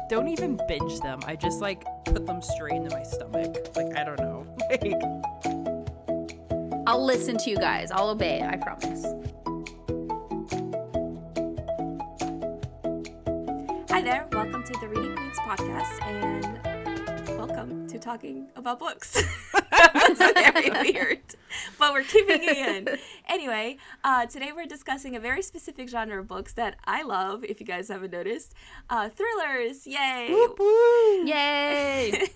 Don't even binge them. I just like put them straight into my stomach. Like, I don't know. Like, I'll listen to you guys. I'll obey. I promise. Hi there. Welcome to the Reading Queens podcast, and welcome to talking about books. That's very weird, but we're keeping it in. Anyway, today we're discussing a very specific genre of books that I love, if you guys haven't noticed. Thrillers. Yay. whoop, whoop. Yay!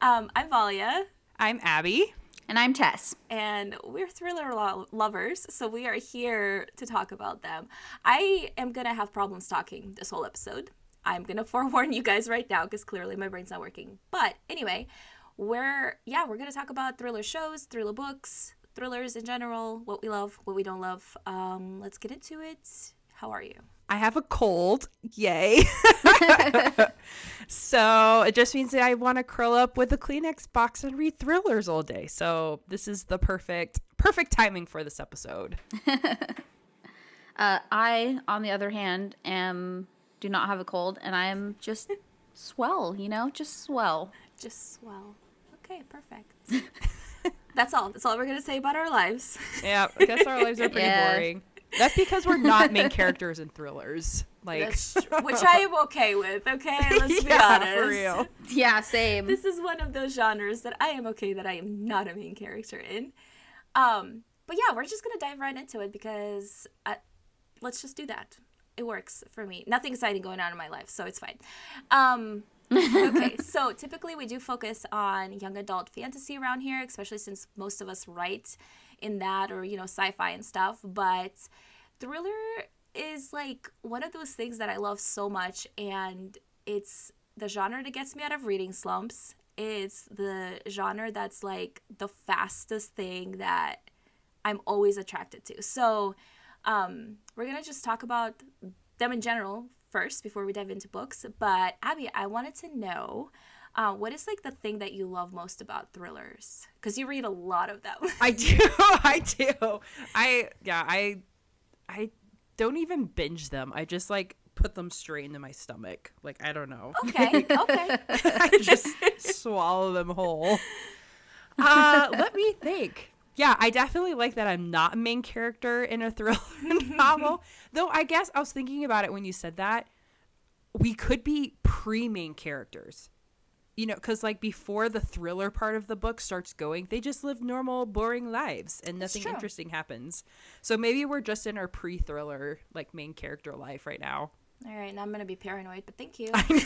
I'm Valia. I'm Abby. And I'm Tess. And we're thriller lovers, so we are here to talk about them. I am going to have problems talking this whole episode. I'm going to forewarn you guys right now because clearly my brain's not working. But anyway, we're going to talk about thriller shows, thriller books, thrillers in general, what we love, what we don't love. Let's get into it. How are you? I have a cold. Yay. So it just means that I want to curl up with a Kleenex box and read thrillers all day. So this is the perfect timing for this episode. I, on the other hand, do not have a cold, and I'm just swell, just swell. Just swell. Okay, perfect. That's all we're going to say about our lives. Yeah, I guess our lives are pretty boring. That's because we're not main characters in thrillers. Like, which I am okay with, okay? Let's be honest. For real. Yeah, same. This is one of those genres that I am okay that I am not a main character in. But yeah, we're just going to dive right into it because let's just do that. It works for me. Nothing exciting going on in my life, so it's fine. Okay, so typically we do focus on young adult fantasy around here, especially since most of us write in that or, sci-fi and stuff. But thriller is like one of those things that I love so much, and it's the genre that gets me out of reading slumps. It's the genre that's like the fastest thing that I'm always attracted to. So we're going to just talk about them in general first before we dive into books. But Abby, I wanted to know, what is like the thing that you love most about thrillers? Because you read a lot of them. I do. I don't even binge them. I just like put them straight into my stomach. Like, I don't know. Okay. I just swallow them whole. Let me think. Yeah, I definitely like that I'm not a main character in a thriller novel. Though I guess I was thinking about it when you said that. We could be pre-main characters. Because like before the thriller part of the book starts going, they just live normal, boring lives and nothing interesting happens. So maybe we're just in our pre-thriller, like main character life right now. All right, now I'm going to be paranoid, but thank you. I know,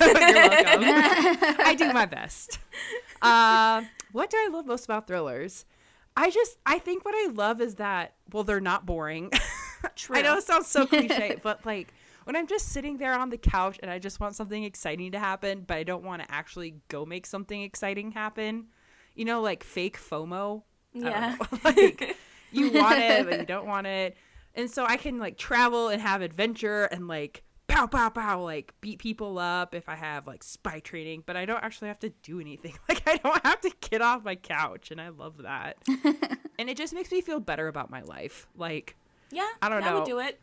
you're welcome. I do my best. What do I love most about thrillers? I think what I love is that, well, they're not boring. True. I know it sounds so cliche, but like when I'm just sitting there on the couch and I just want something exciting to happen, but I don't want to actually go make something exciting happen, like fake FOMO. Yeah. Like you want it, but you don't want it. And so I can like travel and have adventure and like pow, pow, pow, like beat people up if I have like spy training, but I don't actually have to do anything. Like I don't have to get off my couch, and I love that. And it just makes me feel better about my life. Like, Yeah, I don't know. I would do it.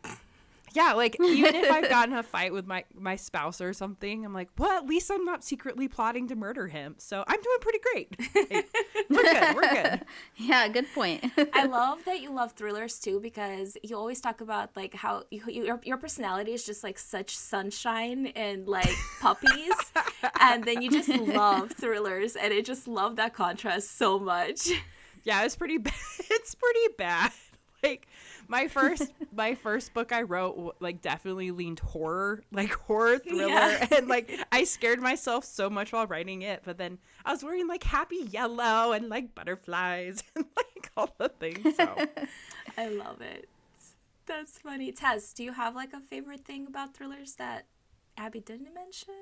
Yeah, like even if I've gotten in a fight with my spouse or something, I'm like, well, at least I'm not secretly plotting to murder him. So I'm doing pretty great. Like, we're good. Yeah, good point. I love that you love thrillers too, because you always talk about like how your personality is just like such sunshine and like puppies, and then you just love thrillers, and I just love that contrast so much. Yeah, it's pretty bad. It's pretty bad. Like my first book I wrote like definitely leaned horror thriller, Yeah. and like I scared myself so much while writing it, but then I was wearing like happy yellow and like butterflies and like all the things. So I love it. That's funny. Tess, do you have like a favorite thing about thrillers that Abby didn't mention?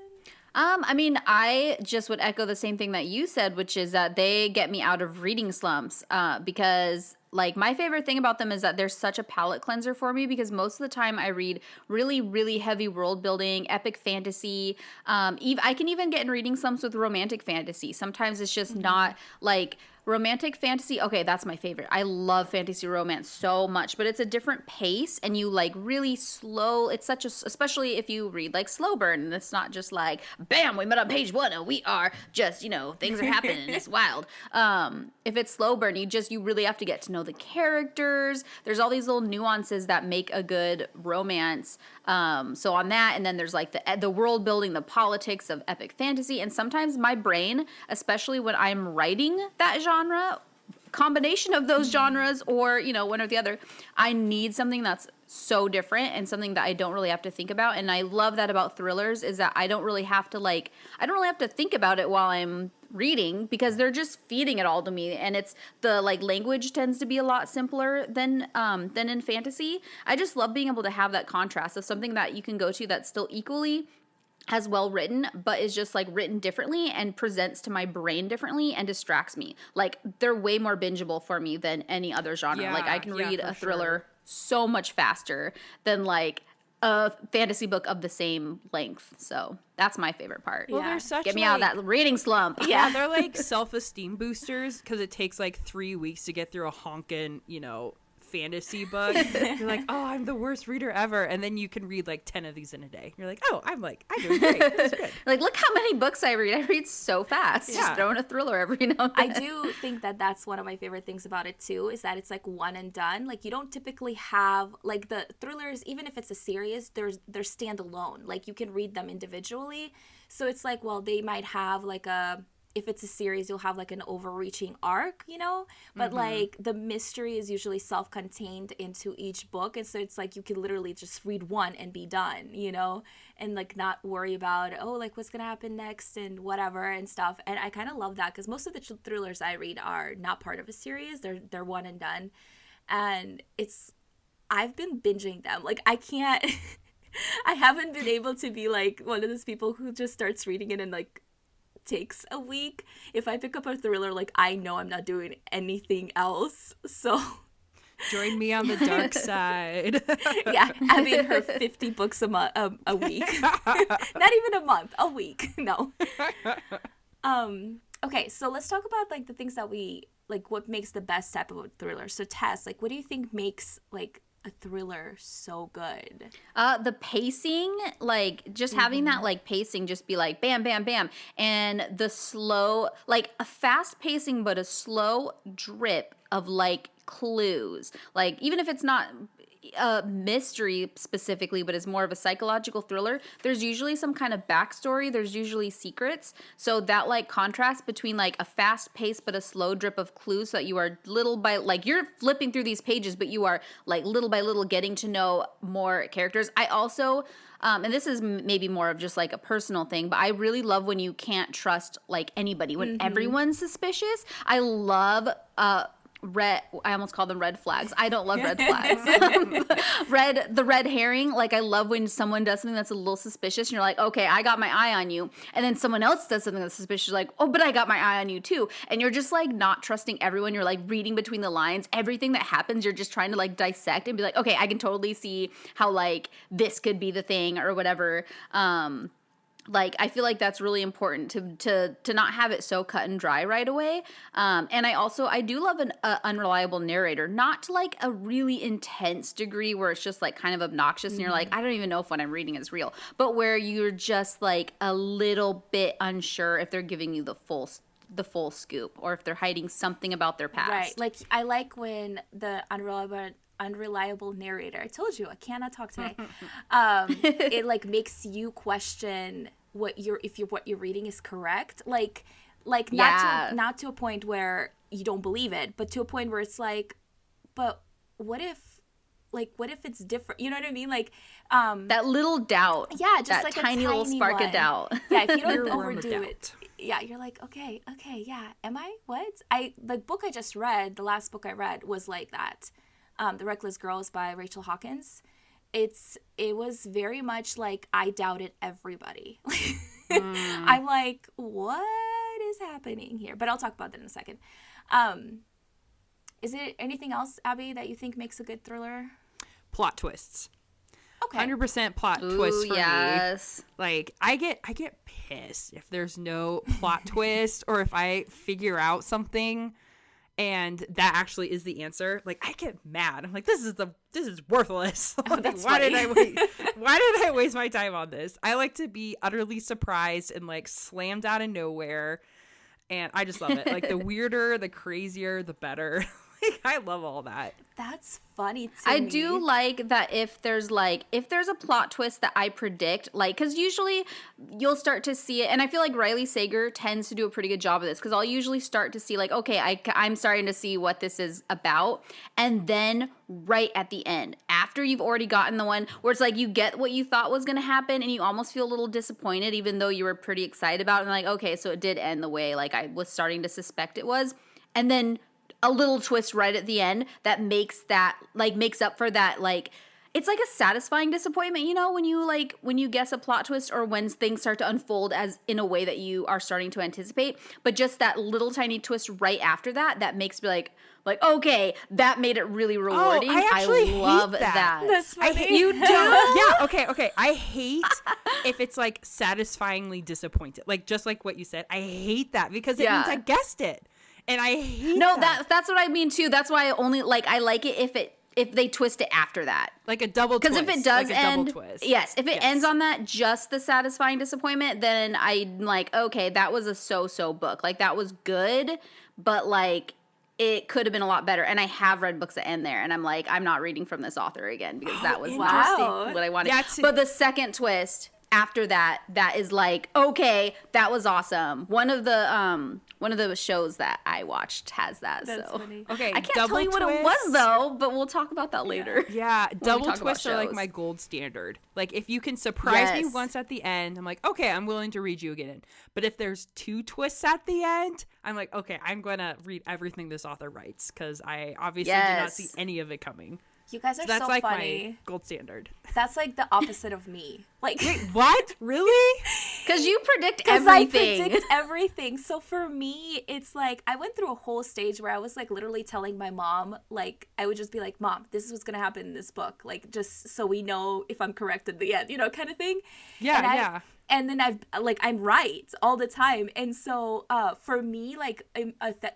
I mean, I just would echo the same thing that you said, which is that they get me out of reading slumps, because like my favorite thing about them is that they're such a palate cleanser for me, because most of the time I read really, really heavy world building, epic fantasy. I can even get in reading slumps with romantic fantasy. Sometimes it's just not like romantic fantasy. Okay, that's my favorite. I love fantasy romance so much, but it's a different pace and you like really slow. It's such a, especially if you read like slow burn and it's not just like, bam, we met on page 1 and we are just, you know, things are happening and it's wild. If it's slow burn, you really have to get to know the characters. There's all these little nuances that make a good romance. So on that, and then there's like the world building, the politics of epic fantasy, and sometimes my brain, especially when I'm writing that genre, combination of those genres, or you know, one or the other, I need something that's so different and something that I don't really have to think about. And I love that about thrillers is that I don't really have to think about it while I'm reading, because they're just feeding it all to me, and it's the like language tends to be a lot simpler than in fantasy. I just love being able to have that contrast of something that you can go to that's still equally as well written, but is just like written differently and presents to my brain differently and distracts me. Like they're way more bingeable for me than any other genre. Yeah, like I can read a thriller sure. so much faster than like a fantasy book of the same length. So that's my favorite part. Well, Yeah. they're such Get me out of that reading slump. Yeah, they're like self-esteem boosters because it takes like 3 weeks to get through a honkin', you know, fantasy book. You're like, oh, I'm the worst reader ever, and then you can read like 10 of these in a day. You're like, oh, I'm doing great. That's good. Like, look how many books I read. I read so fast. Yeah. Just throwing a thriller every now and I then. do think that that's one of my favorite things about it too, is that it's like one and done. Like you don't typically have like the thrillers, even if it's a series, they're standalone. Like you can read them individually. So it's like, well, they might have like if it's a series, you'll have like an overreaching arc, you know, but like the mystery is usually self-contained into each book. And so it's like you can literally just read one and be done, you know, and like not worry about, oh, like what's going to happen next and whatever and stuff. And I kind of love that because most of the thrillers I read are not part of a series. They're one and done. And I've been binging them. Like I can't, I haven't been able to be like one of those people who just starts reading it and like takes a week. If I pick up a thriller, like I know I'm not doing anything else. So Join me on the dark side. yeah, having her 50 books a week. Not even a month, a week. No. Okay, so let's talk about like the things that we like, what makes the best type of a thriller. So Tess, like what do you think makes like a thriller so good? The pacing, like just having that like pacing, just be like bam, bam, bam, and the slow, like a fast pacing but a slow drip of like clues. Like even if it's not a mystery specifically, but it's more of a psychological thriller, there's usually some kind of backstory, there's usually secrets. So that like contrast between like a fast pace but a slow drip of clues, so that you are little by, like you're flipping through these pages, but you are like little by little getting to know more characters. I also and this is maybe more of just like a personal thing, but I really love when you can't trust like anybody, when everyone's suspicious. I love I almost call them red flags. I don't love red flags. The red herring. Like I love when someone does something that's a little suspicious and you're like, okay, I got my eye on you. And then someone else does something that's suspicious. You're like, oh, but I got my eye on you too. And you're just like not trusting everyone. You're like reading between the lines. Everything that happens, you're just trying to like dissect and be like, okay, I can totally see how like this could be the thing or whatever. Like, I feel like that's really important to not have it so cut and dry right away. And I do love an unreliable narrator, not to like a really intense degree where it's just like kind of obnoxious and you're like, I don't even know if what I'm reading is real, but where you're just like a little bit unsure if they're giving you the full scoop or if they're hiding something about their past. Right. Like I like when the unreliable narrator, I told you I cannot talk today, it like makes you question what you're reading is correct, like not to a point where you don't believe it, but to a point where it's like, but what if it's different, you know what I mean? Like that little doubt, yeah, just that like tiny little spark of doubt. Yeah, if you don't Earworm of overdo doubt. it, yeah, you're like, okay, yeah, am I what? The book I just read, the last book I read was like that, The Reckless Girls by Rachel Hawkins. It was very much like I doubted everybody. I'm like, what is happening here? But I'll talk about that in a second. Is it anything else, Abby, that you think makes a good thriller? Plot twists. Okay. 100% plot Ooh, twist for yes. me. Like I get pissed if there's no plot twist or if I figure out something and that actually is the answer, like, I get mad. I'm like, this is worthless. Oh, Like, that's why funny. why did I waste my time on this? I like to be utterly surprised and like slammed out of nowhere, and I just love it. Like, the weirder, the crazier, the better. Like, I love all that. That's funny to I me. do like that if there's a plot twist that I predict, like, because usually you'll start to see it, and I feel like Riley Sager tends to do a pretty good job of this, because I'll usually start to see, like, okay, I'm starting to see what this is about, and then right at the end, after you've already gotten the one where it's like you get what you thought was going to happen, and you almost feel a little disappointed, even though you were pretty excited about it, and like, okay, so it did end the way, like, I was starting to suspect it was, and then a little twist right at the end that makes up for that, like, it's like a satisfying disappointment, you know, when you guess a plot twist or when things start to unfold as in a way that you are starting to anticipate, but just that little tiny twist right after that makes me like, okay, that made it really rewarding. I actually love hate that. that. That's funny. You do? Yeah, okay. I hate if it's like satisfyingly disappointed. Like, just like what you said. I hate that because it means I guessed it. And I hate that's what I mean too. That's why I like it if they twist it after that. like a double twist. Because if it does like a end, double twist. yes, if it ends on that, just the satisfying disappointment, then I'm like, okay, that was a so-so book. Like, that was good, but like, it could have been a lot better. And I have read books that end there, and I'm like, I'm not reading from this author again because that was not what I wanted. But the second twist after that is like, okay, that was awesome. One of the shows that I watched has that. That's so funny. Okay, I can't double tell you what it twist. was though, but we'll talk about that later. Yeah, we double talk about twists are like shows. my gold standard. Like, if you can surprise me Yes. once at the end, I'm like, okay, I'm willing to read you again. But if there's two twists at the end, I'm like, okay, I'm going to read everything this author writes because I obviously did not see Yes. any of it coming. You guys are So that's so like funny. my gold standard. That's like the opposite of me. Like, What? Really? Because you predict because I everything. predict everything. So for me, it's like I went through a whole stage where I was like literally telling my mom, like, I would just be like, Mom, this is what's gonna happen in this book, like, just so we know if I'm correct at the end, you know, kind of thing. Yeah. And then I'm right all the time. And so for me, like,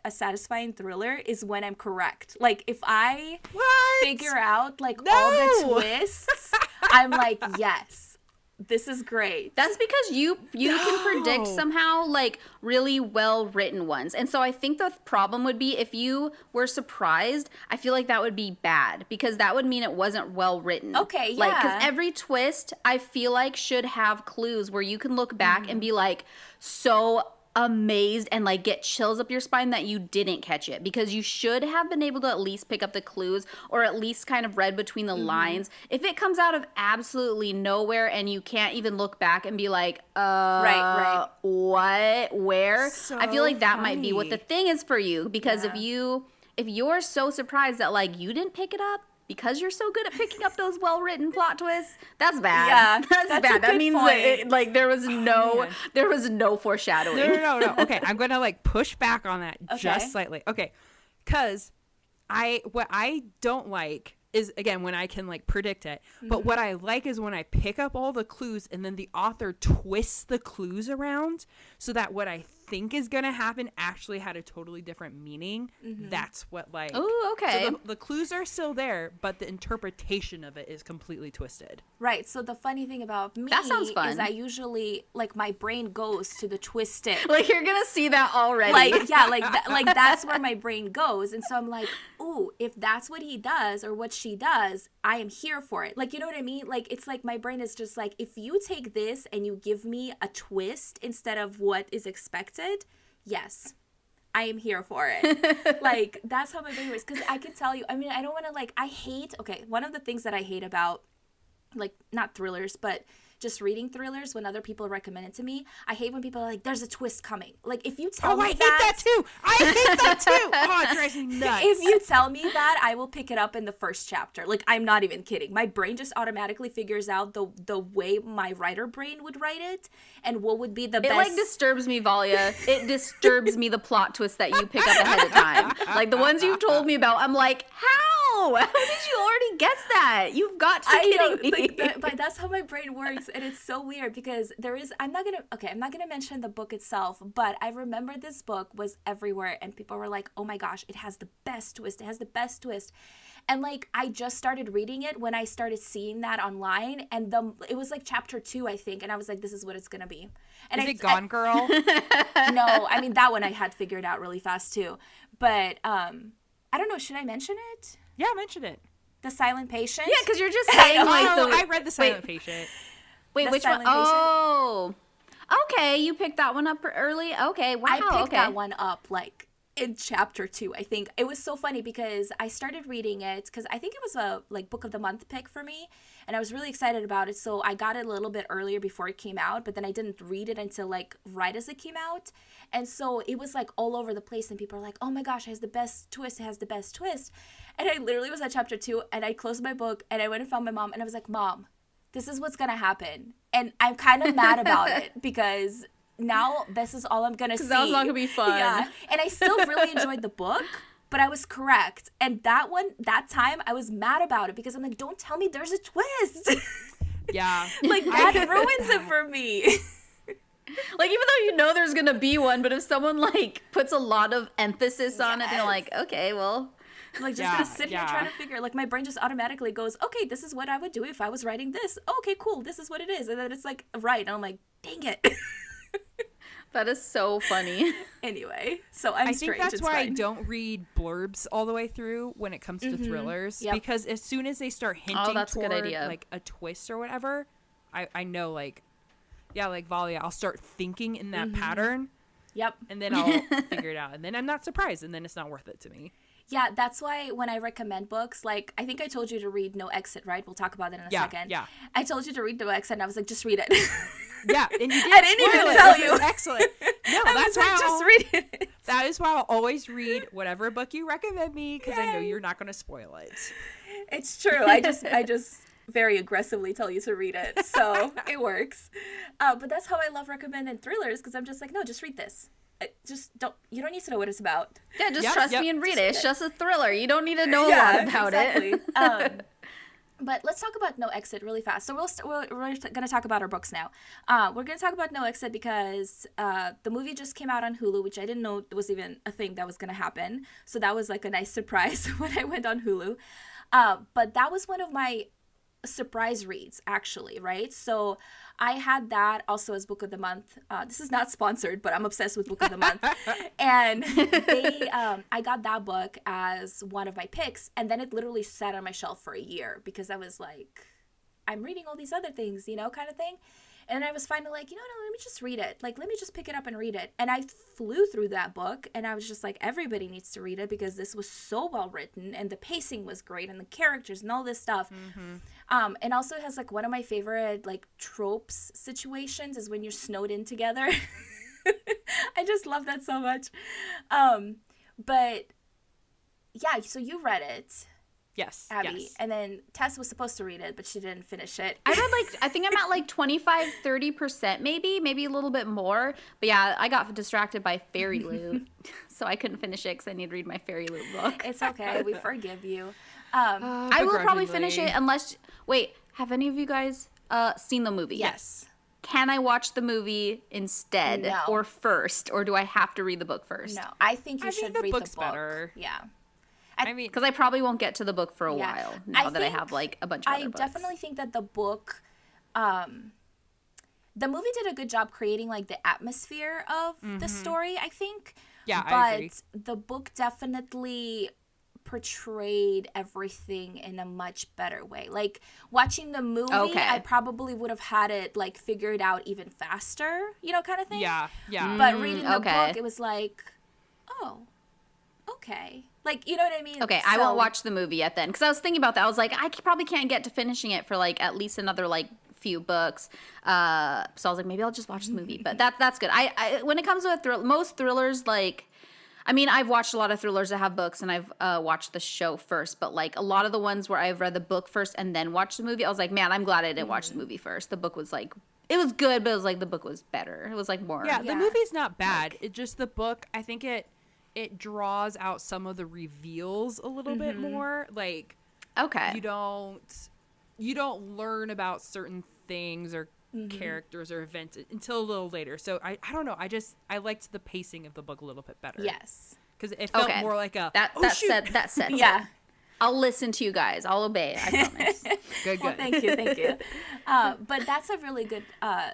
a satisfying thriller is when I'm correct. Like, if I What? figure out like No! all the twists, I'm like, yes, this is great. That's because you can predict somehow like really well written ones. And so I think the problem would be if you were surprised, I feel like that would be bad because that would mean it wasn't well written. Okay, Like, yeah. because every twist I feel like should have clues where you can look back and be like so amazed and like get chills up your spine that you didn't catch it, because you should have been able to at least pick up the clues or at least kind of read between the lines. If it comes out of absolutely nowhere and you can't even look back and be like, right. what, where, So I feel like that might be what the funny. thing is for you, because Yeah. if you're so surprised that like you didn't pick it up because you're so good at picking up those well-written plot twists, that's bad. Yeah, that's that's a bad. That good means point. like there was no foreshadowing. No. Okay, I'm gonna like push back on that just slightly. Okay, because what I don't like is, again, when I can like predict it, but what I like is when I pick up all the clues and then the author twists the clues around so that what I think is gonna happen actually had a totally different meaning. That's what, like, Ooh, okay. so the clues are still there, but the interpretation of it is completely twisted. Right. So the funny thing about me That sounds fun. is I usually, like, my brain goes to the twisted. Like, you're gonna see that already. Like, yeah, like that's where my brain goes. And so I'm like, ooh, if that's what he does or what she does, I am here for it. Like, you know what I mean? Like, it's like my brain is just like, if you take this and you give me a twist instead of what is expected, yes, I am here for it. Like, that's how my brain works. Because I can tell you, I mean, I don't want to, like, one of the things that I hate about, like, not thrillers, but just reading thrillers when other people recommend it to me, I hate when people are like, there's a twist coming. Like, if you tell me I hate that too. I hate that too. Oh, it drives me nuts. if you tell me that, I will pick it up in the first chapter. Like, I'm not even kidding. My brain just automatically figures out the way my writer brain would write it and what would be the It best. like disturbs me, Valia. It disturbs me, the plot twist that you pick up ahead of time. Like the ones you've told me about, I'm like, how? No! How did you already guess that? You've got to be kidding me. But that's how my brain works, and it's so weird because I'm not gonna mention the book itself, but I remember this book was everywhere, and people were like, "Oh my gosh, it has the best twist! It has the best twist!" And like I just started reading it when I started seeing that online, and it was like chapter 2, I think, and I was like, "This is what it's gonna be." And Is it Gone Girl? No, I mean that one I had figured out really fast too, but I don't know. Should I mention it? Yeah, mention it. The Silent Patient? Yeah, because you're just saying like I read The Silent Patient. Wait, which one? Oh, okay. You picked that one up early? Okay, wow. I picked that one up like in chapter 2, I think. It was so funny because I started reading it because I think it was a like book of the month pick for me, and I was really excited about it. So I got it a little bit earlier before it came out, but then I didn't read it until like right as it came out. And so it was like all over the place, and people are like, "Oh my gosh, it has the best twist, it has the best twist." And I literally was at chapter 2, and I closed my book, and I went and found my mom, and I was like, "Mom, this is what's gonna happen." And I'm kind of mad about it because now this is all I'm gonna see. That's not gonna be fun. Yeah, and I still really enjoyed the book, but I was correct. And that time, I was mad about it because I'm like, don't tell me there's a twist. Yeah. Like, that ruins it for me. Like, even though you know there's gonna be one, but if someone like puts a lot of emphasis on it, they're like, okay, well. I'm like, just gonna sit here trying to figure, like, my brain just automatically goes, okay, this is what I would do if I was writing this. Okay, cool, this is what it is. And then it's like, right. And I'm like, dang it. That is so funny. Anyway, so I think that's why I don't read blurbs all the way through when it comes to thrillers, because as soon as they start hinting toward like a twist or whatever, I know like Valia, I'll start thinking in that pattern. Yep. And then I'll figure it out, and then I'm not surprised, and then it's not worth it to me. Yeah, that's why when I recommend books, like, I think I told you to read No Exit, right? We'll talk about it in a second. Yeah. I told you to read No Exit, and I was like, just read it. Yeah, and you did. I didn't even tell you. Excellent. No, that's why just read it. That is why I'll always read whatever book you recommend me, because I know you're not going to spoil it. It's true. I just very aggressively tell you to read it, so it works. But that's how I love recommending thrillers, because I'm just like, no, just read this. You don't need to know what it's about. Yeah, just trust me and read it. It's just a thriller. You don't need to know a lot about it. But let's talk about No Exit really fast. So we're going to talk about our books now. We're going to talk about No Exit because the movie just came out on Hulu, which I didn't know was even a thing that was going to happen. So that was like a nice surprise when I went on Hulu. But that was one of my surprise reads, actually, right? So I had that also as book of the month. This is not sponsored, but I'm obsessed with book of the month. And I got that book as one of my picks, and then it literally sat on my shelf for a year because I was like, I'm reading all these other things, kind of thing. And I was finally like, no, let me just read it. Like, let me just pick it up and read it. And I flew through that book, and I was just like, everybody needs to read it because this was so well written, and the pacing was great, and the characters and all this stuff. And also it has like one of my favorite like tropes situations is when you're snowed in together. I just love that so much. But yeah, so you read it. Yes, Abby. yes. And then Tess was supposed to read it, but she didn't finish it. I think I'm at like 25-30% maybe a little bit more. But yeah, I got distracted by Fairy Loot, so I couldn't finish it because I need to read my Fairy Loot book. It's okay. We forgive you. I will probably finish it unless... Wait, have any of you guys seen the movie? Yes. Can I watch the movie instead or first? Or do I have to read the book first? No, I think you should read the book. Better. Yeah. Because I probably won't get to the book for a while now that I have like a bunch of other books. I definitely think that the book, the movie did a good job creating like the atmosphere of the story, I think. Yeah, I agree. But the book definitely portrayed everything in a much better way. Like watching the movie, I probably would have had it like figured out even faster, kind of thing. Yeah. But reading the book, it was like, oh, okay. Like, you know what I mean? Okay, I won't watch the movie yet then. Because I was thinking about that. I was like, I probably can't get to finishing it for, like, at least another, like, few books. So I was like, maybe I'll just watch the movie. But that's good. I when it comes to most thrillers, like, I mean, I've watched a lot of thrillers that have books, and I've watched the show first. But, like, a lot of the ones where I've read the book first and then watched the movie, I was like, man, I'm glad I didn't watch the movie first. The book was, like, it was good, but it was, like, the book was better. It was, like, more. Yeah, the movie's not bad. It just, the book, I think it it draws out some of the reveals a little bit more. Like, Okay. you don't learn about certain things or characters or events until a little later. So I don't know. I liked the pacing of the book a little bit better. Yes. Because it felt more like a that sets Yeah. it. I'll listen to you guys. I'll obey. I promise. Good. Well, thank you. But that's a really good,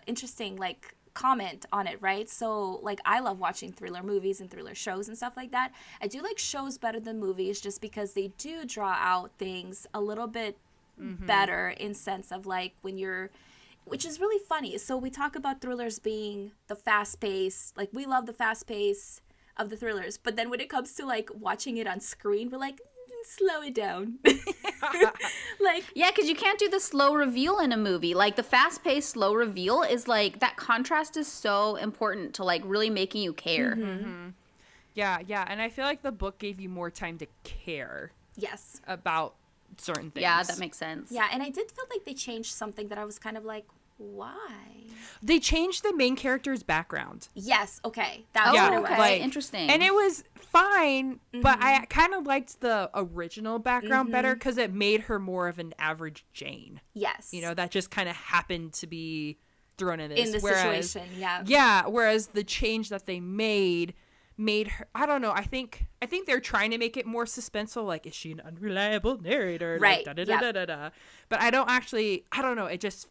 interesting, like, comment on it, right? So, like, I love watching thriller movies and thriller shows and stuff like that. I do like shows better than movies just because they do draw out things a little bit better in sense of, like, which is really funny. So we talk about thrillers being the fast pace, like, we love the fast pace of the thrillers, but then when it comes to, like, watching it on screen, we're like, slow it down. Like, yeah, because you can't do the slow reveal in a movie. Like, the fast-paced slow reveal is, like, that contrast is so important to, like, really making you care. Yeah, and I feel like the book gave you more time to care yes. about certain things. Yeah, that makes sense. Yeah, and I did feel like they changed something that I was kind of like, why? They changed the main character's background. Yes, okay. That was Yeah, what it was. okay. like, Interesting. And it was fine, but I kind of liked the original background better because it made her more of an average Jane. Yes. You know, that just kind of happened to be thrown in this. In the situation, yeah. Yeah, whereas the change that they made her, I don't know, I think they're trying to make it more suspenseful, like, is she an unreliable narrator? Right, Like, da-da-da-da-da-da. But I don't know, it just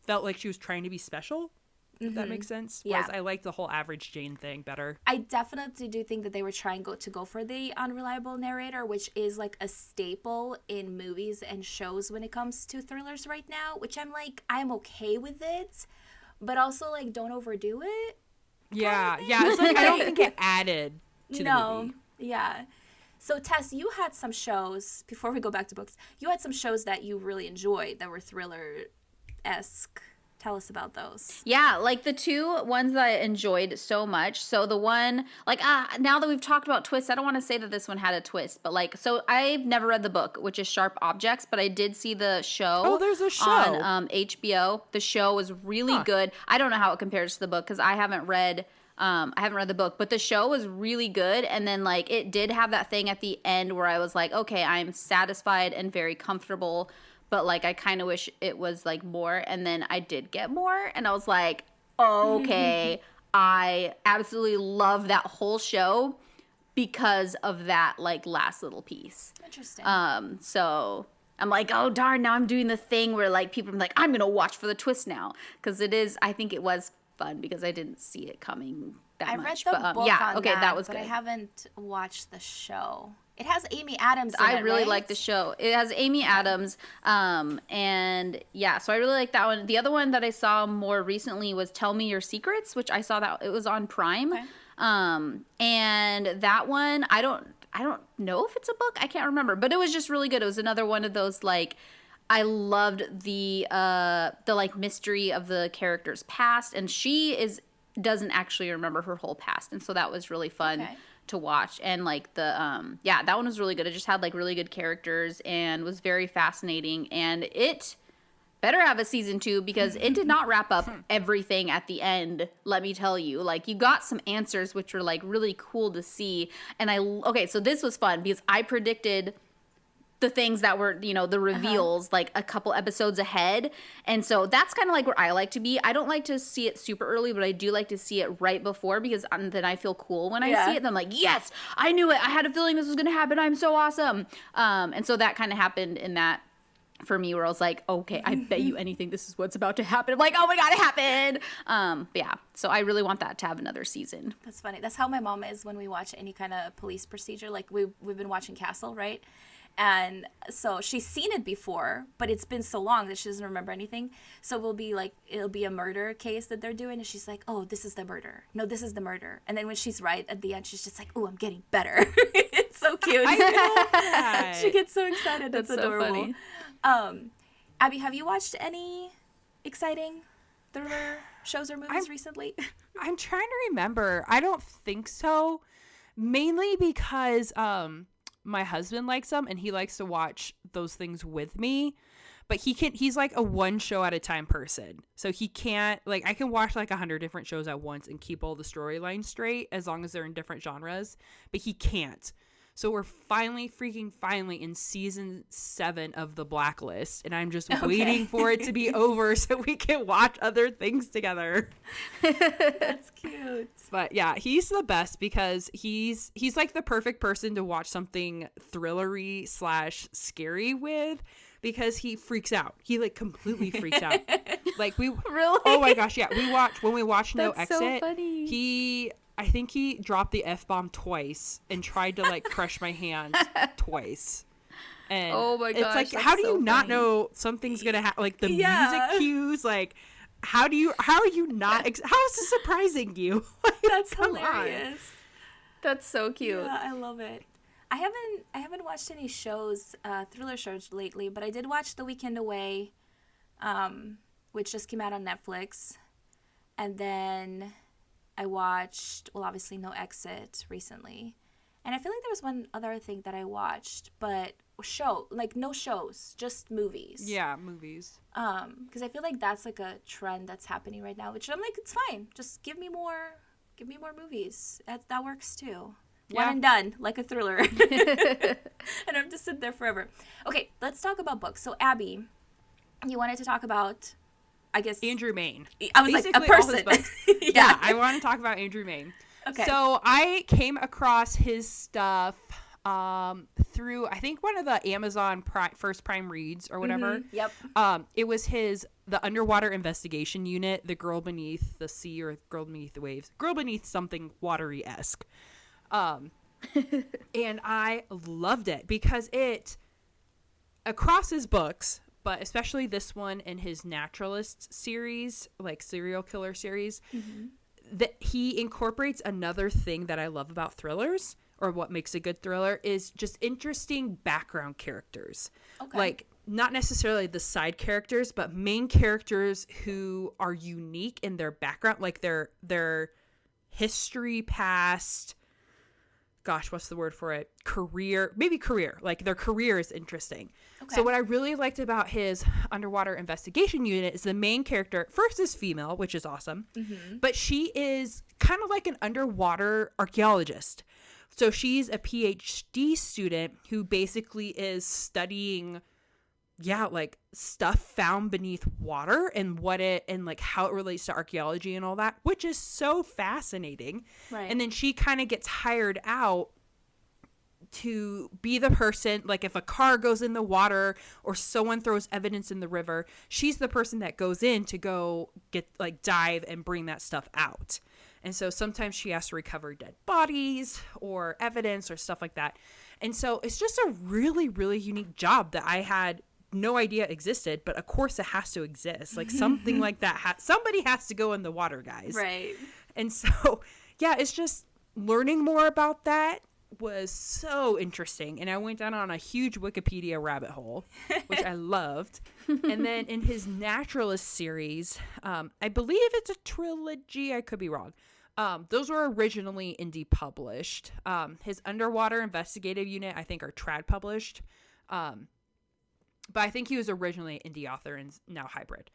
felt like she was trying to be special, if that makes sense. Yeah. Whereas I like the whole average Jane thing better. I definitely do think that they were trying to go for the unreliable narrator, which is like a staple in movies and shows when it comes to thrillers right now, which I'm like, I'm okay with it, but also, like, don't overdo it. Yeah, it's like I don't think it added to the movie. Yeah. So, Tess, you had some shows, before we go back to books, you had some shows that you really enjoyed that were thriller-esque. Tell us about those. Yeah, like the two ones that I enjoyed so much. So the one, like, now that we've talked about twists, I don't want to say that this one had a twist, but, like, so I've never read the book, which is Sharp Objects, but I did see the show. Oh, there's a show on HBO. The show was really good. I don't know how it compares to the book because I haven't read the book, but the show was really good. And then, like, it did have that thing at the end where I was like, okay, I'm satisfied and very comfortable, but, like, I kind of wish it was, like, more. And then I did get more, and I was like, okay, I absolutely love that whole show because of that, like, last little piece. Interesting. So I'm like, oh, darn, now I'm doing the thing where, like, people are like, I'm going to watch for the twist now. Because I think it was fun because I didn't see it coming that much. I read the book on that was but good. I haven't watched the show. It has Amy Adams in I it, really right? like the show. It has Amy Adams, and yeah, so I really like that one. The other one that I saw more recently was Tell Me Your Secrets, which I saw that it was on Prime. Okay. And that one, I don't know if it's a book. I can't remember, but it was just really good. It was another one of those, like, I loved the like mystery of the character's past, and she doesn't actually remember her whole past, and so that was really fun. Okay. To watch. And, like, the that one was really good. It just had, like, really good characters and was very fascinating, and it better have a season 2 because it did not wrap up everything at the end, let me tell you. Like, you got some answers which were, like, really cool to see. And okay, so this was fun because I predicted the things that were, you know, the reveals, like, a couple episodes ahead. And so that's kind of like where I like to be. I don't like to see it super early, but I do like to see it right before because then I feel cool when I see it. And I'm like, yes, I knew it. I had a feeling this was going to happen. I'm so awesome. And so that kind of happened in that for me where I was like, okay, I bet you anything this is what's about to happen. I'm like, oh my God, it happened. But yeah, so I really want that to have another season. That's funny. That's how my mom is when we watch any kind of police procedure. Like, we've been watching Castle, right? And so she's seen it before, but it's been so long that she doesn't remember anything. So it'll be a murder case that they're doing, and she's like, oh, this is the murder. No, this is the murder. And then when she's right at the end, she's just like, oh, I'm getting better. It's so cute. I know that. She gets so excited. That's adorable. So funny. Abby, have you watched any exciting thriller shows or movies recently? I'm trying to remember. I don't think so. Mainly because my husband likes them and he likes to watch those things with me. but he's like a one show at a time person. So he can't, like, I can watch like 100 different shows at once and keep all the storylines straight as long as they're in different genres, but he can't. So we're finally in season 7 of The Blacklist, and I'm just waiting for it to be over so we can watch other things together. That's cute. But yeah, he's the best because he's like the perfect person to watch something thrillery / scary with, because he freaks out. He like completely freaks out. Like we Really? Oh my gosh, yeah. When we watched No That's Exit, so funny. I think he dropped the F-bomb twice and tried to like crush my hand twice. And oh my gosh, it's like, that's how do you so not funny. know something's gonna happen? Like the music cues, like how are you not? How is this surprising you? Like, That's come hilarious. That's so cute. Yeah, I love it. I haven't watched any shows, thriller shows lately, but I did watch The Weekend Away, which just came out on Netflix, and then I watched, well, obviously No Exit recently, and I feel like there was one other thing that I watched, but no shows, just movies. Yeah, movies. Because I feel like that's like a trend that's happening right now, which I'm like, it's fine, just give me more movies. That works too. Yeah. One and done, like a thriller. And I have to sit there forever. Okay, let's talk about books. So Abby, you wanted to talk about, I guess, Andrew Mayne. I was Basically, like, a all his person. books. Yeah. Yeah, I want to talk about Andrew Mayne. Okay. So I came across his stuff through, I think, one of the Amazon first Prime reads or whatever. Mm-hmm. Yep. It was the Underwater Investigation Unit, The Girl Beneath the Sea or Girl Beneath the Waves, Girl Beneath something watery-esque. And I loved it because across his books, but especially this one and his naturalist series, like serial killer series, that he incorporates another thing that I love about thrillers, or what makes a good thriller, is just interesting background characters. Okay. Like, not necessarily the side characters, but main characters who are unique in their background, like their history, past, gosh, what's the word for it? Career, like their career is interesting. Okay. So what I really liked about his Underwater Investigation Unit is the main character first is female, which is awesome, but she is kind of like an underwater archaeologist. So she's a PhD student who basically is studying, like stuff found beneath water and like how it relates to archaeology and all that, which is so fascinating. Right. And then she kind of gets hired out to be the person, like if a car goes in the water or someone throws evidence in the river, she's the person that goes in to go get, like, dive and bring that stuff out. And so sometimes she has to recover dead bodies or evidence or stuff like that. And so it's just a really, really unique job that I had no idea existed, but of course it has to exist. Like something like that. Somebody has to go in the water, guys. Right. And so, yeah, it's just learning more about that was so interesting. And I went down on a huge Wikipedia rabbit hole, which I loved. And then in his naturalist series, I believe it's a trilogy. I could be wrong. Those were originally indie published. His Underwater Investigative Unit, I think, are trad published. But I think he was originally an indie author and now hybrid.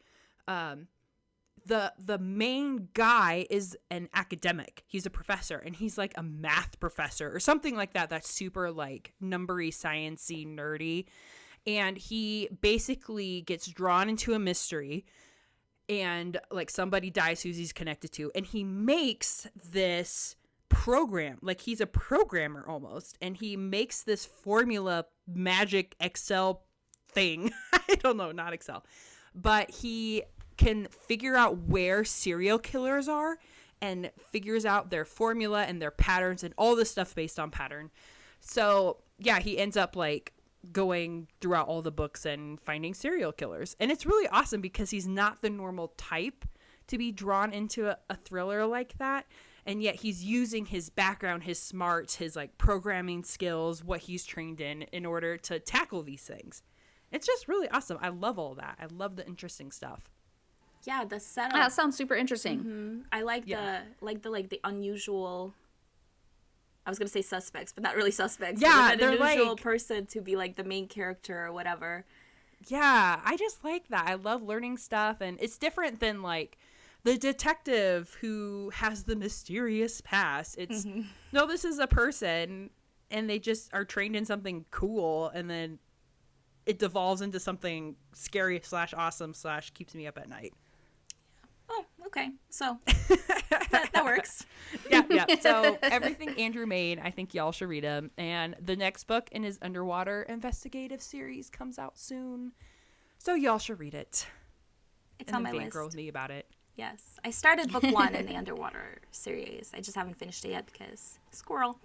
The main guy is an academic. He's a professor, and he's like a math professor or something like that. That's super like numbery, sciencey, nerdy. And he basically gets drawn into a mystery, and like somebody dies who he's connected to, and he makes this program. Like he's a programmer almost, and he makes this formula magic Excel thing. I don't know, not Excel, but he can figure out where serial killers are and figures out their formula and their patterns and all this stuff based on pattern. So yeah, he ends up like going throughout all the books and finding serial killers. And it's really awesome because he's not the normal type to be drawn into a thriller like that. And yet he's using his background, his smarts, his like programming skills, what he's trained in order to tackle these things. It's just really awesome. I love all that. I love the interesting stuff. Yeah, the setup. That sounds super interesting. I like the unusual. I was gonna say suspects, but not really suspects. Yeah, but they're an unusual like person to be like the main character or whatever. Yeah, I just like that. I love learning stuff, and it's different than like the detective who has the mysterious past. It's no, this is a person, and they just are trained in something cool, and then it devolves into something scary / awesome / keeps me up at night. Oh, okay. So that works. Yeah. So everything Andrew made, I think y'all should read him. And the next book in his underwater investigative series comes out soon, so y'all should read it. It's on my list. Fangirl with me about it. Yes, I started book 1 in the underwater series. I just haven't finished it yet because squirrel.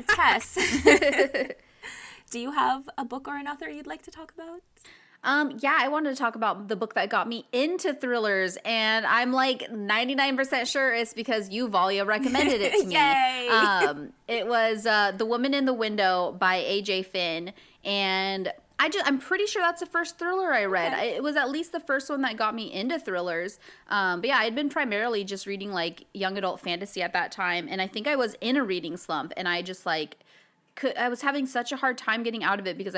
Tess, do you have a book or an author you'd like to talk about? Yeah, I wanted to talk about the book that got me into thrillers, and I'm like 99% sure it's because you, Valia, recommended it to me. Yay! It was The Woman in the Window by A.J. Finn, and I'm pretty sure that's the first thriller I read. Okay. It was at least the first one that got me into thrillers. But yeah, I'd been primarily just reading like young adult fantasy at that time, and I think I was in a reading slump, and I just like I was having such a hard time getting out of it because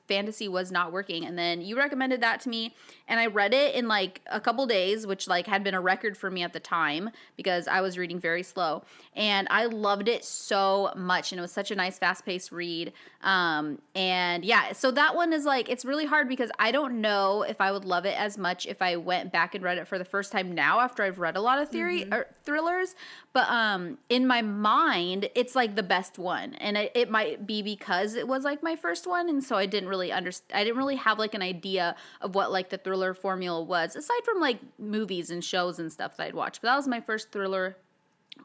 fantasy was not working. And then you recommended that to me, and I read it in like a couple days, which like had been a record for me at the time because I was reading very slow, and I loved it so much, and it was such a nice fast-paced read. And yeah, so that one is like, it's really hard because I don't know if I would love it as much if I went back and read it for the first time now after I've read a lot of or thrillers, but in my mind it's like the best one, and it might be because it was like my first one, and so I didn't really have like an idea of what like the thriller formula was, aside from like movies and shows and stuff that I'd watched. But that was my first thriller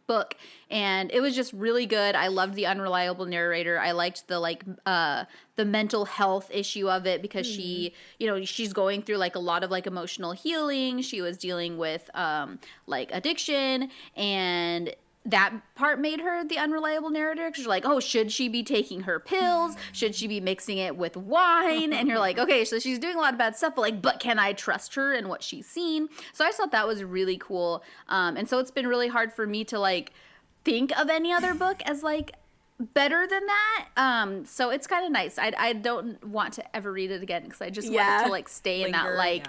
book, and it was just really good. I loved the unreliable narrator. I liked the like the mental health issue of it because she, she's going through like a lot of like emotional healing. She was dealing with like addiction, and that part made her the unreliable narrator because you're like, oh, should she be taking her pills? Should she be mixing it with wine? And you're like, okay, so she's doing a lot of bad stuff, but can I trust her and what she's seen? So I thought that was really cool. And so it's been really hard for me to like think of any other book as like better than that. So it's kind of nice. I don't want to ever read it again because I just want it to like stay in that like,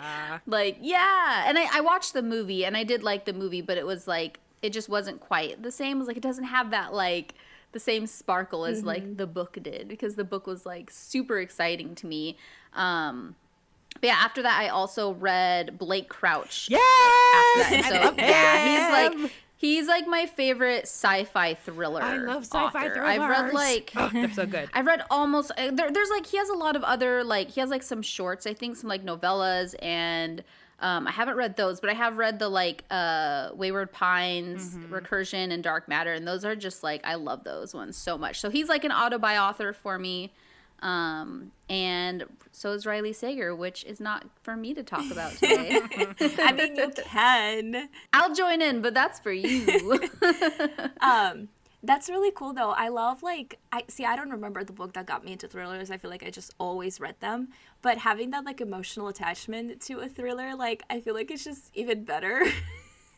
And I watched the movie, and I did like the movie, but it was like, it just wasn't quite the same. It was like, it doesn't have that like the same sparkle as like the book did, because the book was like super exciting to me. But yeah, after that I also read Blake Crouch. Yeah. So yeah, he's like my favorite sci-fi thriller. I love sci-fi author. thrillers. I've read like they're so good. I've read almost there's like, he has a lot of other like, he has like some shorts, I think, some like novellas, and I haven't read those, but I have read the like Wayward Pines, Recursion, and Dark Matter, and those are just like, I love those ones so much. So he's like an author for me, and so is Riley Sager, which is not for me to talk about today. I mean, you can. I'll join in, but that's for you. That's really cool, though. I love, like, I don't remember the book that got me into thrillers. I feel like I just always read them. But having that, like, emotional attachment to a thriller, like, I feel like it's just even better.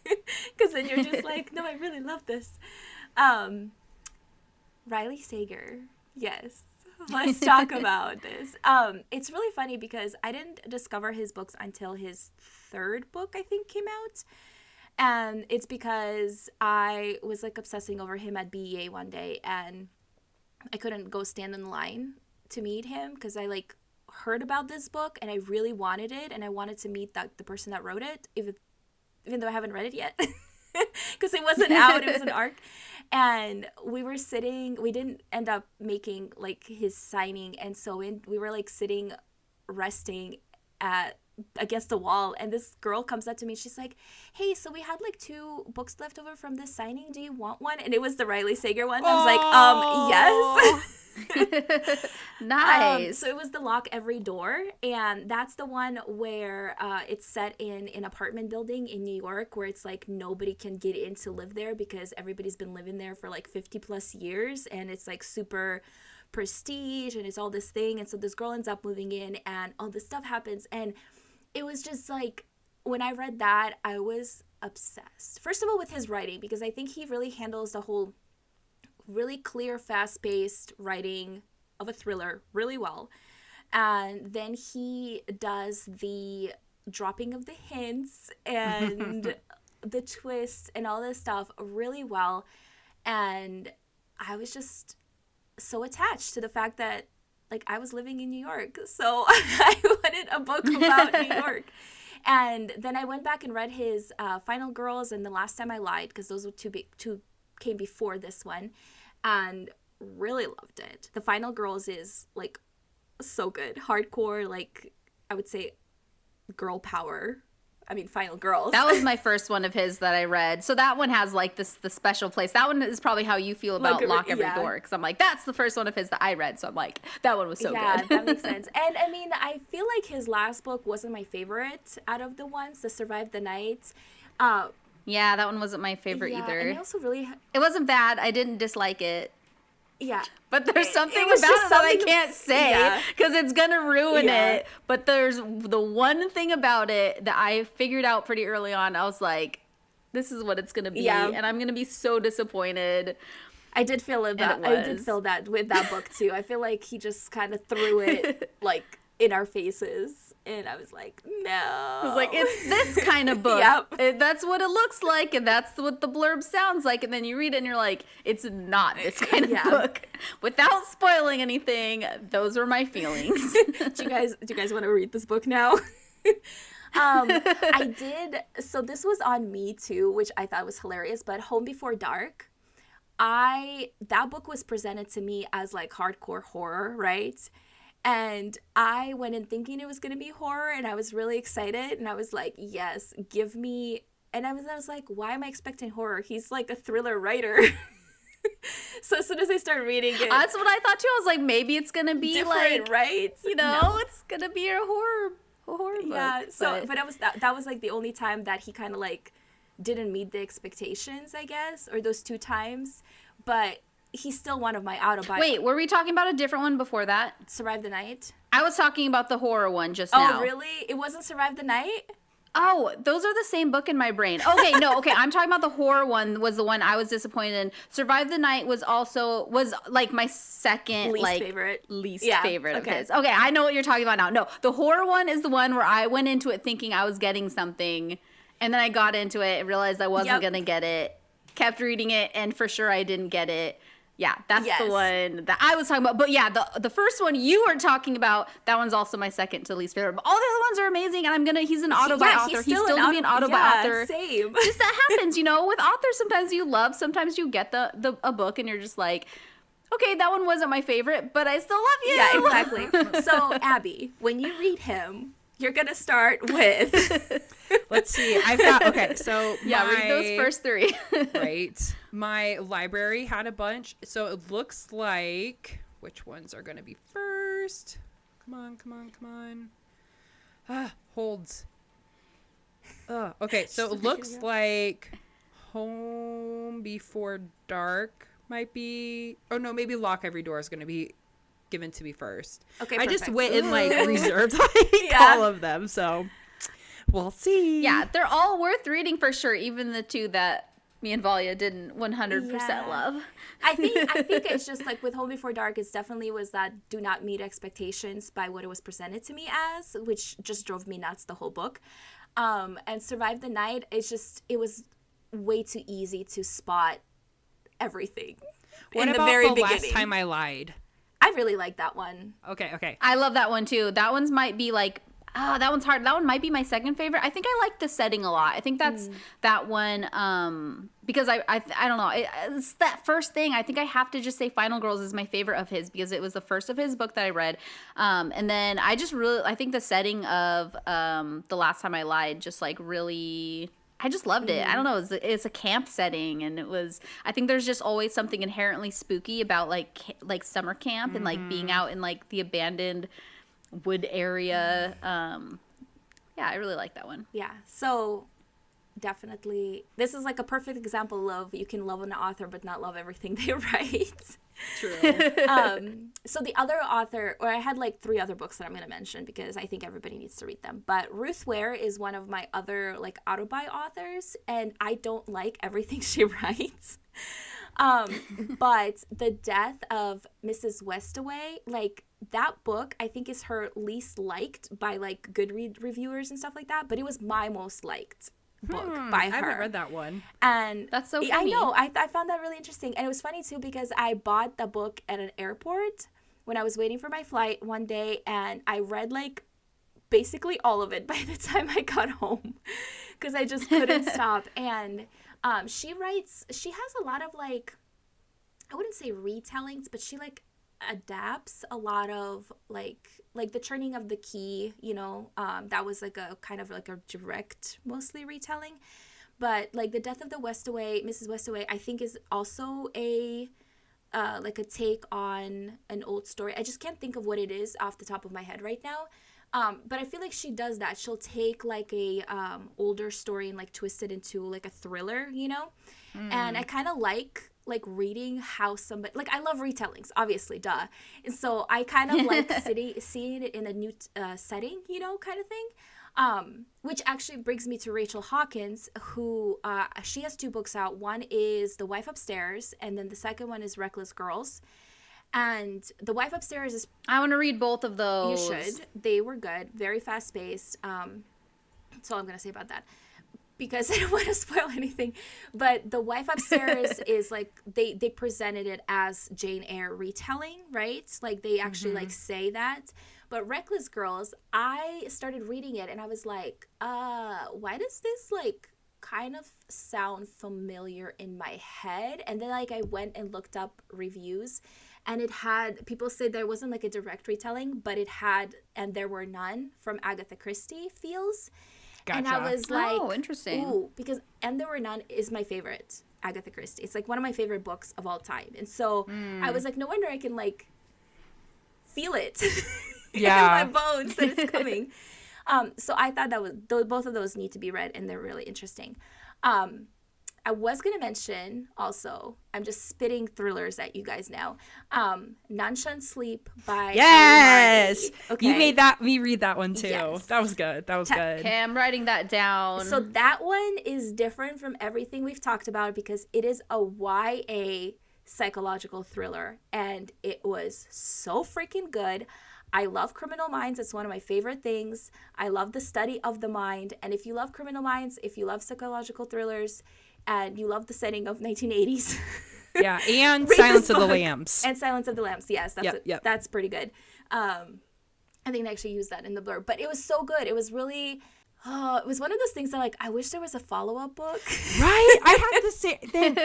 Because then you're just like, no, I really love this. Riley Sager. Yes. Let's talk about this. It's really funny because I didn't discover his books until his third book, I think, came out. And it's because I was like obsessing over him at BEA one day, and I couldn't go stand in line to meet him because I like heard about this book and I really wanted it, and I wanted to meet the person that wrote it, even though I haven't read it yet because it wasn't out. It was an arc. And we were sitting, we didn't end up making like his signing, and so we were like sitting resting against the wall, and this girl comes up to me. She's like, hey, so we had like 2 books left over from this signing, do you want one? And it was the Riley Sager one. I was like, yes. Nice. So it was The Lock Every Door, and that's the one where it's set in an apartment building in New York where it's like nobody can get in to live there because everybody's been living there for like 50 plus years, and it's like super prestige, and it's all this thing. And so this girl ends up moving in, and all this stuff happens, and it was just like, when I read that, I was obsessed. First of all, with his writing, because I think he really handles the whole really clear, fast-paced writing of a thriller really well. And then he does the dropping of the hints and the twists and all this stuff really well. And I was just so attached to the fact that, like, I was living in New York. So I wanted a book about New York. And then I went back and read his Final Girls and The Last Time I Lied, because those were two came before this one, and really loved it. The Final Girls is, like, so good. Hardcore, like, I would say girl power. I mean, Final Girls. That was my first one of his that I read. So that one has, like, the special place. That one is probably how you feel about Lock Every Door. Because I'm like, that's the first one of his that I read. So I'm like, that one was so good. Yeah, that makes sense. And, I mean, I feel like his last book wasn't my favorite out of the ones, The Survive the Night. Yeah, that one wasn't my favorite either. And I also really... It wasn't bad. I didn't dislike it. Yeah. But there's something about it that I can't say because it's going to ruin it. But there's the one thing about it that I figured out pretty early on. I was like, this is what it's going to be. Yeah. And I'm going to be so disappointed. I did feel that. I did feel that with that book too. I feel like he just kind of threw it like in our faces. And I was like, no. I was like, it's this kind of book. Yep. That's what it looks like, and that's what the blurb sounds like. And then you read it, and you're like, it's not this kind of book. Without spoiling anything, those were my feelings. Do you guys want to read this book now? I did. So this was on Me Too, which I thought was hilarious. But Home Before Dark, that book was presented to me as like hardcore horror, right? And I went in thinking it was going to be horror, and I was really excited, and I was like, yes, give me, and I was like, why am I expecting horror? He's like a thriller writer. So as soon as I started reading it. That's what I thought too. I was like, maybe it's going to be different, like, right? You know, it's going to be a horror book. Yeah, so, but that was like the only time that he kind of like didn't meet the expectations, I guess, or those two times, but he's still one of my Wait, were we talking about a different one before that? Survive the Night? I was talking about the horror one just now. Oh, really? It wasn't Survive the Night? Oh, those are the same book in my brain. Okay, no, okay. I'm talking about the horror one was the one I was disappointed in. Survive the Night was like my second least favorite of his. Okay, I know what you're talking about now. No, the horror one is the one where I went into it thinking I was getting something, and then I got into it and realized I wasn't going to get it. Kept reading it, and for sure I didn't get it. Yeah, that's the one that I was talking about. But yeah, the first one you were talking about, that one's also my second to least favorite. But all the other ones are amazing, and he's an auto-buy author. He's still going to be an auto-buy author. Same. Just that happens, you know, with authors, sometimes you love, sometimes you get a book and you're just like, okay, that one wasn't my favorite, but I still love you. Yeah, exactly. So, Abby, when you read him, you're going to start with... Let's see. I've got, okay, so read those first three. Right. My library had a bunch, so it looks like, which ones are going to be first? Come on. Holds. Okay, so it looks like Home Before Dark might be, oh no, maybe Lock Every Door is going to be given to me first. Okay, perfect. I just went and reserved all of them, so we'll see. Yeah, they're all worth reading for sure, even the two that me and Valia didn't 100% love. I think it's just like with Home Before Dark, it definitely was that do not meet expectations by what it was presented to me as, which just drove me nuts the whole book. And Survive the Night, it was way too easy to spot everything. What about the Last Time I Lied? I really like that one. Okay. I love that one too. That one's might be like, that one's hard. That one might be my second favorite. I think I like the setting a lot. I think that's that one because I don't know. It's that first thing. I think I have to just say Final Girls is my favorite of his because it was the first of his book that I read. And then I think the setting of The Last Time I Lied just like really... I just loved it. I don't know. It's a camp setting, and I think there's just always something inherently spooky about like summer camp and like being out in like the abandoned wood area. Yeah, I really like that one. Yeah. So definitely, this is like a perfect example of you can love an author but not love everything they write. True. So the other author, or I had like 3 other books that I'm going to mention because I think everybody needs to read them. But Ruth Ware is one of my other like auto-buy authors, and I don't like everything she writes. But the death of Mrs. Westaway, like that book, I think is her least liked by like Goodreads reviewers and stuff like that. But it was my most liked book by her. I haven't read that one. And That's so funny. I know. I found that really interesting. And it was funny too because I bought the book at an airport when I was waiting for my flight one day, and I read like basically all of it by the time I got home because I just couldn't stop. And she has a lot of like, I wouldn't say retellings, but she like adapts a lot of like the Turning of the Key, you know, that was like a kind of like a direct mostly retelling. But like the death of the Westaway, Mrs. Westaway, I think is also a like a take on an old story. I just can't think of what it is off the top of my head right now. But I feel like she does that. She'll take like a older story and like twist it into like a thriller, you know? And I kind of like reading how somebody, like I love retellings, obviously, duh. And so I kind of like seeing it in a new setting, you know, kind of thing. Which actually brings me to Rachel Hawkins, who she has 2 books out. One is The Wife Upstairs, and then the second one is Reckless Girls. And The Wife Upstairs is... I want to read both of those. You should. They were good. Very fast-paced. That's all I'm going to say about that. Because I don't want to spoil anything. But The Wife Upstairs is like... They presented it as Jane Eyre retelling, right? Like, they actually, like, say that. But Reckless Girls, I started reading it, and I was like, why does this, like, kind of sound familiar in my head? And then, like, I went and looked up reviews, and it had, people said there wasn't like a direct retelling, but it had And There Were None from Agatha Christie feels. Gotcha. And I was like, oh, interesting. Ooh, because And There Were None is my favorite Agatha Christie. It's like one of my favorite books of all time. And so I was like, no wonder I can like feel it in my bones that it's coming. So I thought that was, both of those need to be read, and they're really interesting. I was going to mention also, I'm just spitting thrillers at you guys now. None Shun Sleep by Yes! Okay. You made me read that one too. Yes. That was good. That was good. Okay, I'm writing that down. So that one is different from everything we've talked about because it is a YA psychological thriller, and it was so freaking good. I love Criminal Minds. It's one of my favorite things. I love the study of the mind. And if you love Criminal Minds, if you love psychological thrillers, and you love the setting of 1980s. Yeah, and Silence of the Lambs. And Silence of the Lambs, yes. Yep. That's pretty good. I think they actually used that in the blurb. But it was so good. It was really... it was one of those things that, like, I wish there was a follow-up book. Right? I have to say,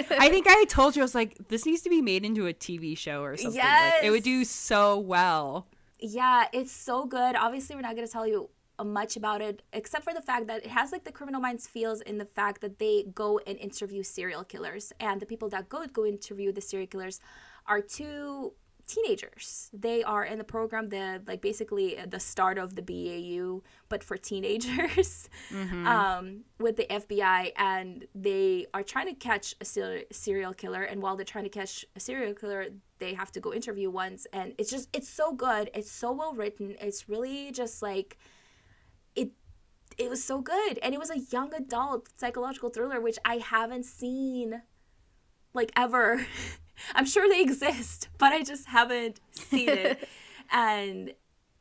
I think I told you, I was like, this needs to be made into a TV show or something. Yes. Like, it would do so well. Yeah, it's so good. Obviously, we're not going to tell you much about it, except for the fact that it has like the Criminal Minds feels in the fact that they go and interview serial killers, and the people that go interview the serial killers are 2 teenagers. They are in the program, like basically the start of the BAU, but for teenagers, with the FBI, and they are trying to catch a serial killer. And while they're trying to catch a serial killer, they have to go interview ones, and it's so good. It's so well written. It's really just like. It was so good. And it was a young adult psychological thriller, which I haven't seen, like, ever. I'm sure they exist, but I just haven't seen it. And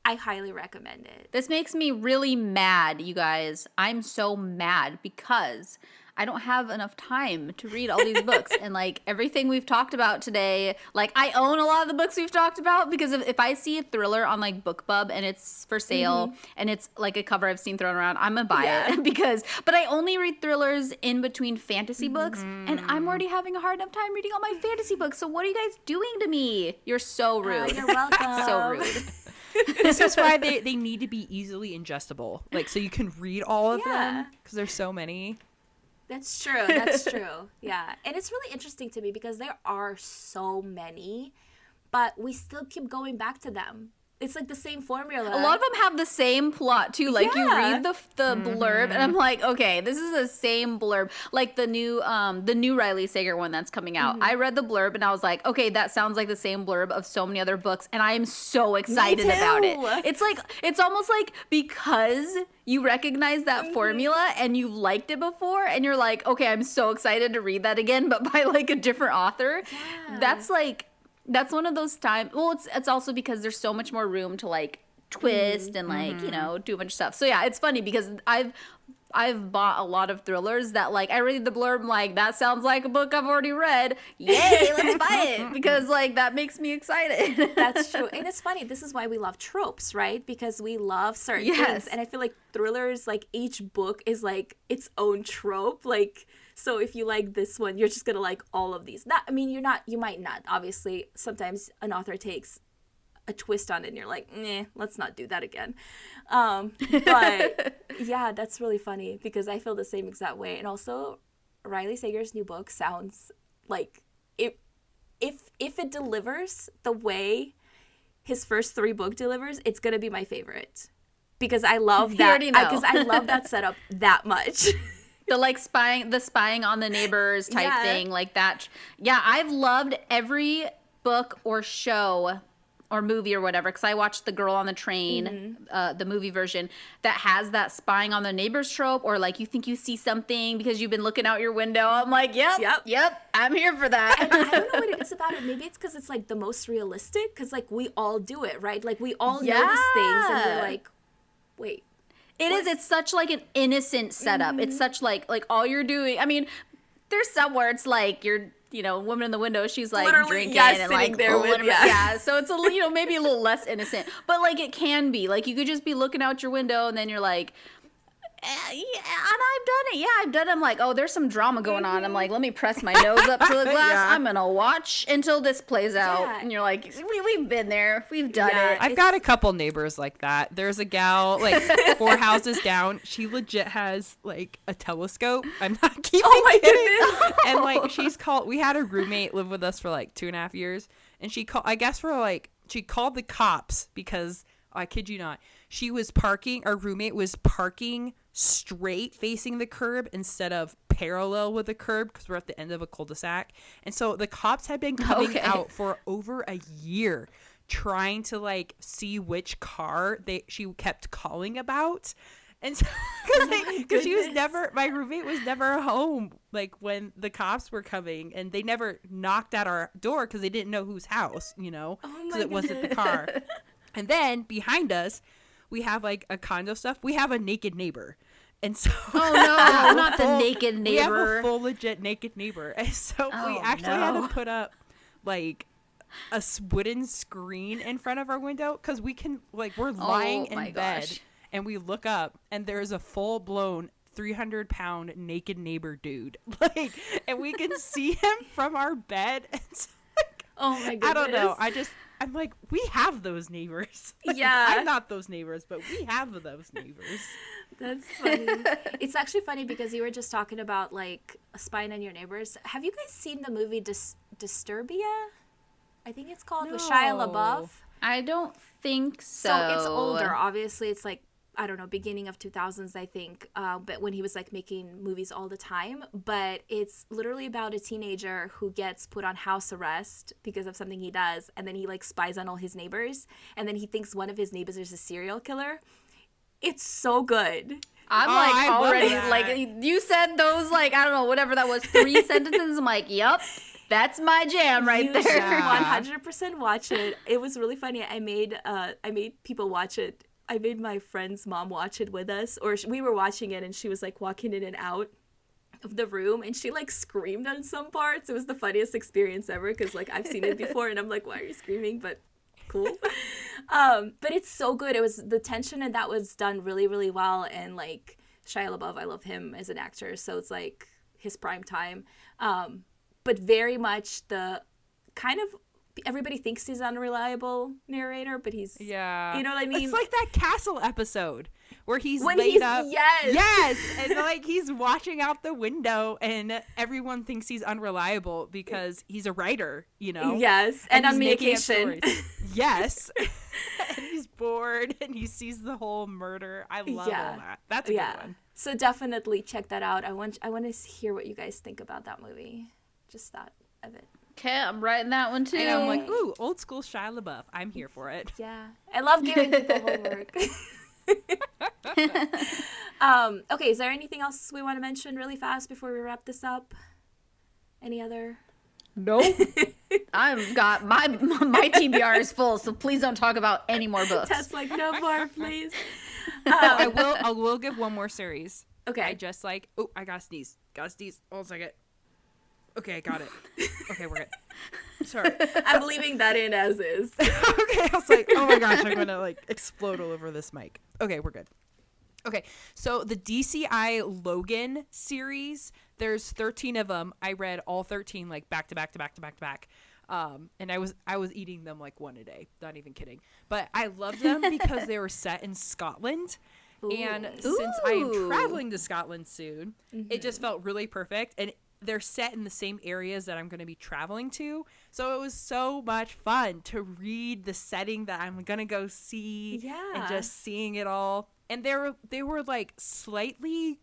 I highly recommend it. This makes me really mad, you guys. I'm so mad because I don't have enough time to read all these books. And, like, everything we've talked about today, like, I own a lot of the books we've talked about because if I see a thriller on, like, BookBub and it's for sale and it's, like, a cover I've seen thrown around, I'm going to buy it but I only read thrillers in between fantasy books, and I'm already having a hard enough time reading all my fantasy books. So what are you guys doing to me? You're so rude. You're welcome. So rude. This is why they need to be easily ingestible. Like, so you can read all of them because there's so many. That's true. That's true. Yeah. And it's really interesting to me because there are so many, but we still keep going back to them. it's like the same formula. A lot of them have the same plot too. Like you read the blurb, and I'm like, okay, this is the same blurb. Like the new Riley Sager one that's coming out. I read the blurb and I was like, okay, that sounds like the same blurb of so many other books, and I am so excited about it. It's like it's almost like because you recognize that formula and you liked it before, and you're like, okay, I'm so excited to read that again, but by like a different author. That's one of those times. Well, it's also because there's so much more room to like twist and like, you know, do a bunch of stuff. So yeah, it's funny because I've bought a lot of thrillers that like I read the blurb, I'm like, that sounds like a book I've already read. Yay, let's buy it, because like that makes me excited. That's true. And it's funny, this is why we love tropes, right? Because we love certain things. And I feel like thrillers, like each book is like its own trope. Like, so if you like this one, you're just gonna like all of these. Not, I mean, you might not. Obviously, sometimes an author takes a twist on it and you're like, let's not do that again. But yeah, that's really funny because I feel the same exact way. And also, Riley Sager's new book sounds like if it delivers the way his first 3 book delivers, it's gonna be my favorite because I love that. Because I love that setup that much. The spying on the neighbors type thing, like that. Yeah, I've loved every book or show or movie or whatever, because I watched The Girl on the Train, the movie version, that has that spying on the neighbors trope, or like you think you see something because you've been looking out your window. I'm like, yep, I'm here for that. And I don't know what it is about it. Maybe it's because it's like the most realistic, because like we all do it, right? Like we all notice things and we're like, wait. It's such like an innocent setup. It's such like all you're doing. I mean, there's some where it's like you're, you know, woman in the window, she's like literally, drinking and like there with, so it's a, you know, maybe a little less innocent, but like it can be like you could just be looking out your window and then you're like, and I've done it. I'm like, oh, there's some drama going on. I'm like, let me press my nose up to the glass. I'm gonna watch until this plays out. And you're like, we've been there, we've done it. I've got a couple neighbors like that. There's a gal like 4 houses down. She legit has like a telescope. I'm not keeping kidding. And like we had a roommate live with us for like 2.5 years, and she called the cops because, I kid you not, our roommate was parking straight facing the curb instead of parallel with the curb because we're at the end of a cul-de-sac. And so the cops had been coming out for over a year trying to like see which car she kept calling about. And so because my roommate was never home like when the cops were coming, and they never knocked at our door because they didn't know whose house, you know, because it wasn't the car. And then behind us, we have like a condo stuff. We have a naked neighbor. And so not the naked neighbor. We have a full legit naked neighbor. And so we actually had to put up like a wooden screen in front of our window because we can we're lying in bed and we look up and there's a full blown 300-pound naked neighbor dude. And we can see him from our bed. And so, oh my goodness. I don't know. I'm like, we have those neighbors. I'm not those neighbors, but we have those neighbors. That's funny. It's actually funny because you were just talking about like spying on your neighbors. Have you guys seen the movie Disturbia? I think it's called, with Shia LaBeouf. I don't think so. So it's older. Obviously, it's like, I don't know, beginning of 2000s, I think, but when he was like making movies all the time. But it's literally about a teenager who gets put on house arrest because of something he does, and then he like spies on all his neighbors, and then he thinks one of his neighbors is a serial killer. It's so good. I'm already like, you said those like, I don't know, whatever that was, 3 sentences. I'm like, yep, that's my jam there. 100% watch it. It was really funny. I made people watch it. I made my friend's mom watch it with us, or we were watching it and she was like walking in and out of the room and she like screamed on some parts. It was the funniest experience ever because like I've seen it before and I'm like, why are you screaming? But cool. But it's so good. It was the tension, and that was done really, really well. And like Shia LaBeouf, I love him as an actor, so it's like his prime time. But very much the kind of, everybody thinks he's an unreliable narrator, but he's, you know what I mean? It's like that Castle episode where he's laid up. Yes. And like he's watching out the window and everyone thinks he's unreliable because he's a writer, you know? Yes. And on vacation. Yes. And he's bored and he sees the whole murder. I love all that. That's a good one. So definitely check that out. I want to hear what you guys think about that movie. Just thought of it. Okay, I'm writing that one too. And I'm like, ooh, old school Shia LaBeouf. I'm here for it. Yeah. I love giving people homework. Okay, is there anything else we want to mention really fast before we wrap this up? Any other? Nope. I've got my TBR is full, so please don't talk about any more books. Tess like, no more, please. I will give one more series. Okay. I just like, oh, I gotta sneeze. Hold a second. Okay, I got it. Okay, we're good. Sorry. I'm leaving that in as is. Okay, I was like, oh my gosh, I'm gonna like explode all over this mic. Okay, we're good. Okay, so the Dci Logan series, there's 13 of them. I read all 13 like back to back to back to back to back. And I was eating them like one a day. Not even kidding. But I loved them because they were set in Scotland. Ooh. And since I am traveling to Scotland soon, it just felt really perfect. And they're set in the same areas that I'm going to be traveling to. So it was so much fun to read the setting that I'm going to go see and just seeing it all. And they were like slightly,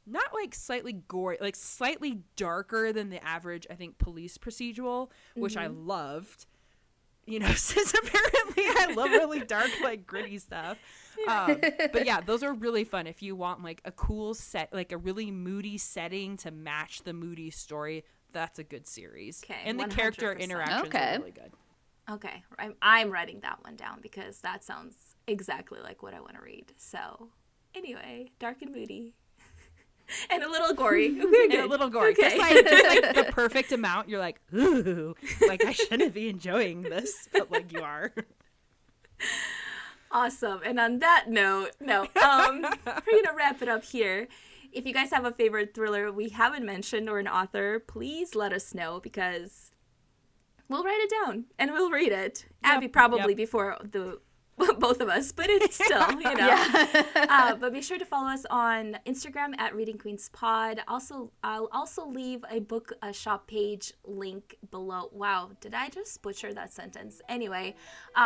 not like slightly gory, like slightly darker than the average, I think, police procedural, which I loved. You know, since apparently I love really dark, like gritty stuff. But yeah, those are really fun. If you want like a cool set, like a really moody setting to match the moody story, that's a good series. Okay, and the 100%. Character interactions are really good. Okay, I'm writing that one down because that sounds exactly like what I want to read. So anyway, dark and moody. And a little gory. And a little gory. Okay. Just like the perfect amount. You're like, ooh, like I shouldn't be enjoying this, but like you are. Awesome. And on that note, we're gonna wrap it up here. If you guys have a favorite thriller we haven't mentioned or an author, please let us know because we'll write it down and we'll read it. Yep. Abby probably before both of us, but it's still, you know. But be sure to follow us on Instagram at Reading Queens Pod. Also, I'll also leave a book shop page link below. Wow, did I just butcher that sentence? Anyway,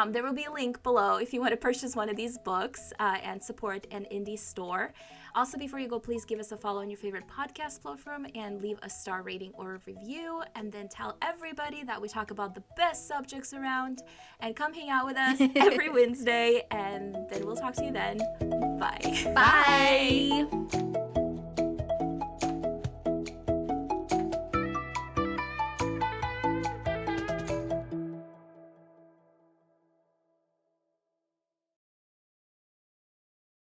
there will be a link below if you want to purchase one of these books and support an indie store. Also, before you go, please give us a follow on your favorite podcast platform and leave a star rating or a review. And then tell everybody that we talk about the best subjects around. And come hang out with us every Wednesday. And then we'll talk to you then. Bye. Bye.